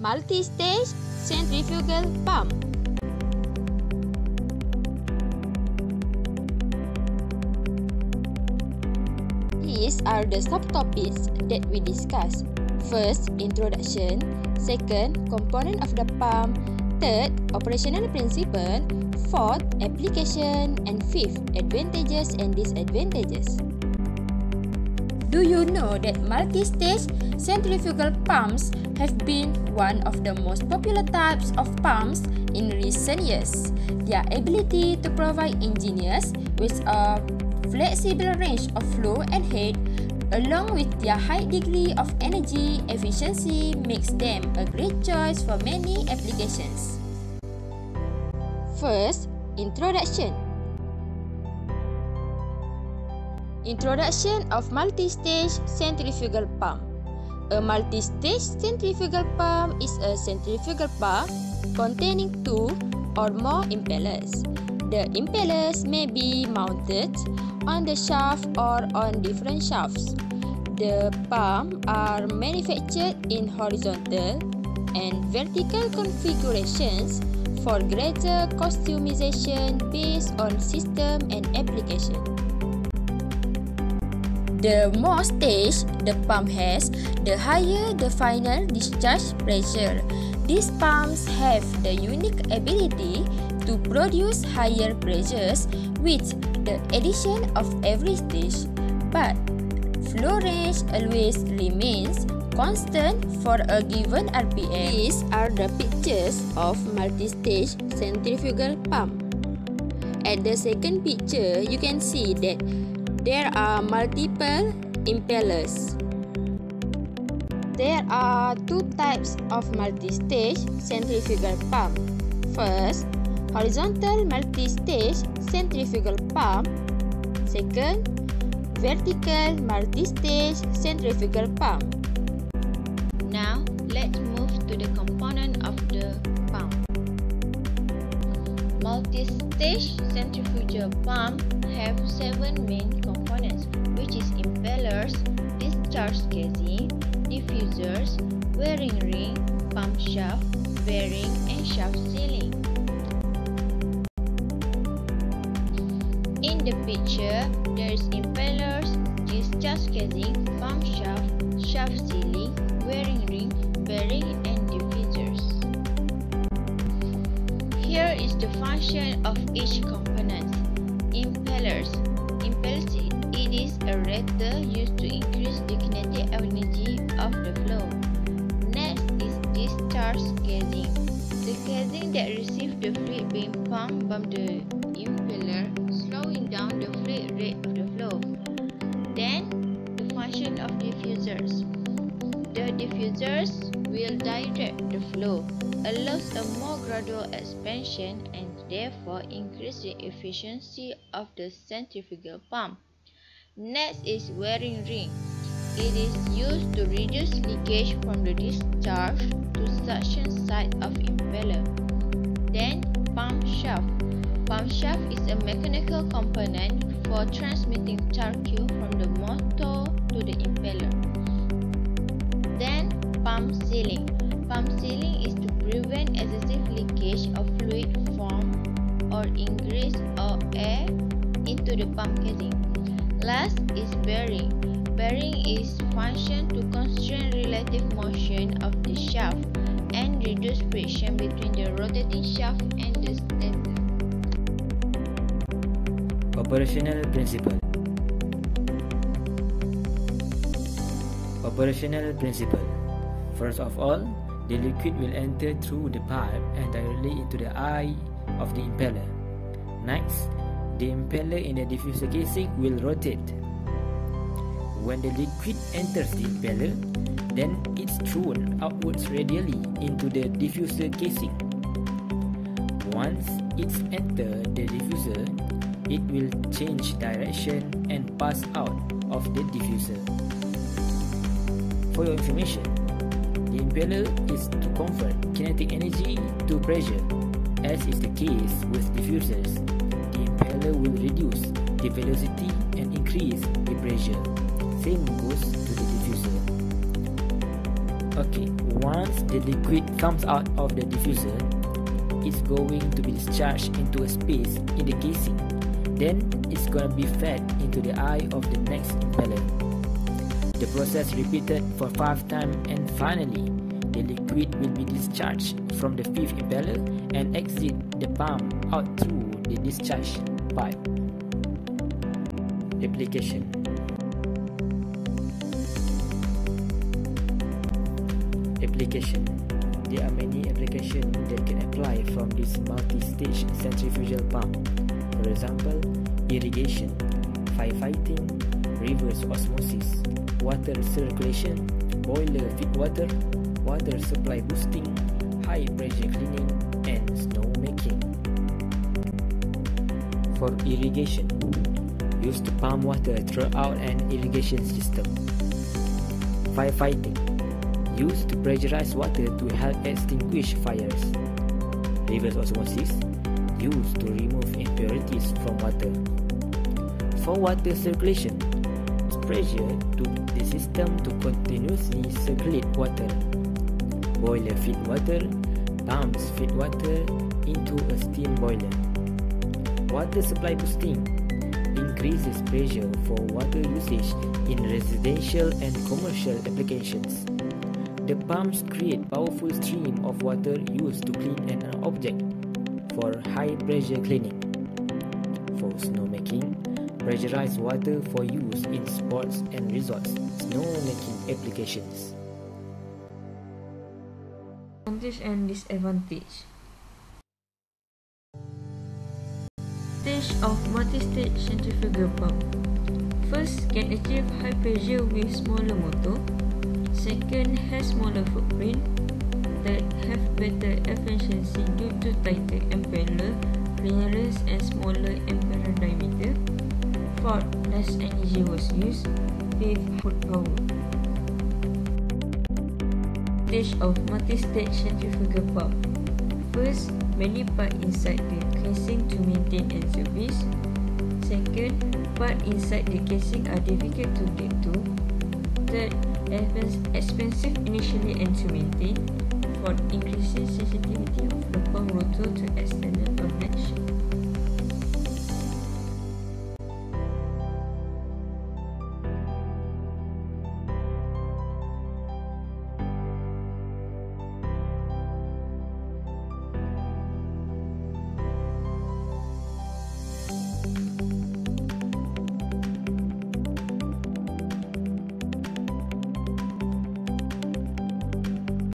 Multistage centrifugal pump. These are the subtopics that we discuss. First, introduction. Second, component of the pump. Third, operational principle. Fourth, application. And fifth, advantages and disadvantages. Do you know that multistage centrifugal pumps have been one of the most popular types of pumps in recent years? Their ability to provide engineers with a flexible range of flow and head, along with their high degree of energy efficiency, makes them a great choice for many applications. First, introduction. Introduction of multistage centrifugal pump. A multistage centrifugal pump is a centrifugal pump containing two or more impellers. The impellers may be mounted on the shaft or on different shafts. The pumps are manufactured in horizontal and vertical configurations for greater customization based on system and application. The more stage the pump has, the higher the final discharge pressure. These pumps have the unique ability to produce higher pressures with the addition of every stage, but flow range always remains constant for a given RPM. These are the pictures of multistage centrifugal pump. At the second picture, you can see that there are multiple impellers. There are two types of multistage centrifugal pump. First, horizontal multistage centrifugal pump. Second, vertical multistage centrifugal pump. Now, let's move to the component of the pump. Multistage centrifugal pump have 7 main components, which is impellers, discharge casing, diffusers, wearing ring, pump shaft, bearing, and shaft sealing. In the picture, there is impellers, discharge casing, pump shaft, shaft sealing, wearing ring, bearing, and diffusers. Here is the function of each component. Impellers. It is a rater used to increase the kinetic energy of the flow. Next is discharge casing. The casing that receives the fluid being pumped from the impeller, slowing down the fluid rate of the flow. Then, the function of diffusers. The diffusers will direct the flow, allows a more gradual expansion, and therefore increase the efficiency of the centrifugal pump. Next is wearing ring. It is used to reduce leakage from the discharge to suction side of impeller. Then, pump shaft. Pump shaft is a mechanical component for transmitting torque from the motor to the impeller. Then, pump sealing. Pump sealing is to prevent excessive leakage of fluid from or ingress or air into the pump casing. Last is bearing. Bearing is function to constrain relative motion of the shaft and reduce friction between the rotating shaft and the stator. Operational principle. Operational principle. First of all, the liquid will enter through the pipe and directly into the eye of the impeller. Next, the impeller in the diffuser casing will rotate. When the liquid enters the impeller, then it's thrown outwards radially into the diffuser casing. Once it's entered the diffuser, it will change direction and pass out of the diffuser. For your information, the impeller is to convert kinetic energy to pressure. As is the case with diffusers, the impeller will reduce the velocity and increase the pressure. Same goes to the diffuser. Okay, once the liquid comes out of the diffuser, it's going to be discharged into a space in the casing. Then it's going to be fed into the eye of the next impeller. The process repeated for 5 times, and finally, the liquid will be discharged from the 5th impeller and exit the pump out through the discharge pipe. Application. There are many applications that can apply from this multi-stage centrifugal pump. For example, irrigation, firefighting, reverse osmosis, water circulation, boiler feed water, water supply boosting, high pressure cleaning, and snow making. For irrigation, used to pump water throughout an irrigation system. Firefighting, used to pressurize water to help extinguish fires. Reverse osmosis, used to remove impurities from water. For water circulation, pressure to the system to continuously circulate water. Boiler feed water, pumps feed water into a steam boiler. Water supply boosting increases pressure for water usage in residential and commercial applications. The pumps create powerful stream of water used to clean an object for high pressure cleaning. For snowmaking, pressurized water for use in sports and resorts snowmaking applications. Advantage and disadvantage. Stage of multi-stage centrifugal pump. First, can achieve high pressure with smaller motor. Second, has smaller footprint. Third, have better efficiency due to tighter impeller clearance and smaller impeller diameter. Fourth, less energy was used. Fifth, good power. Stage of multi-stage centrifugal pump. First, many parts inside the casing to maintain and service. Second, parts inside the casing are difficult to get to. Third, expensive initially and to maintain. Fourth, increasing sensitivity of the pump rotor to external connection.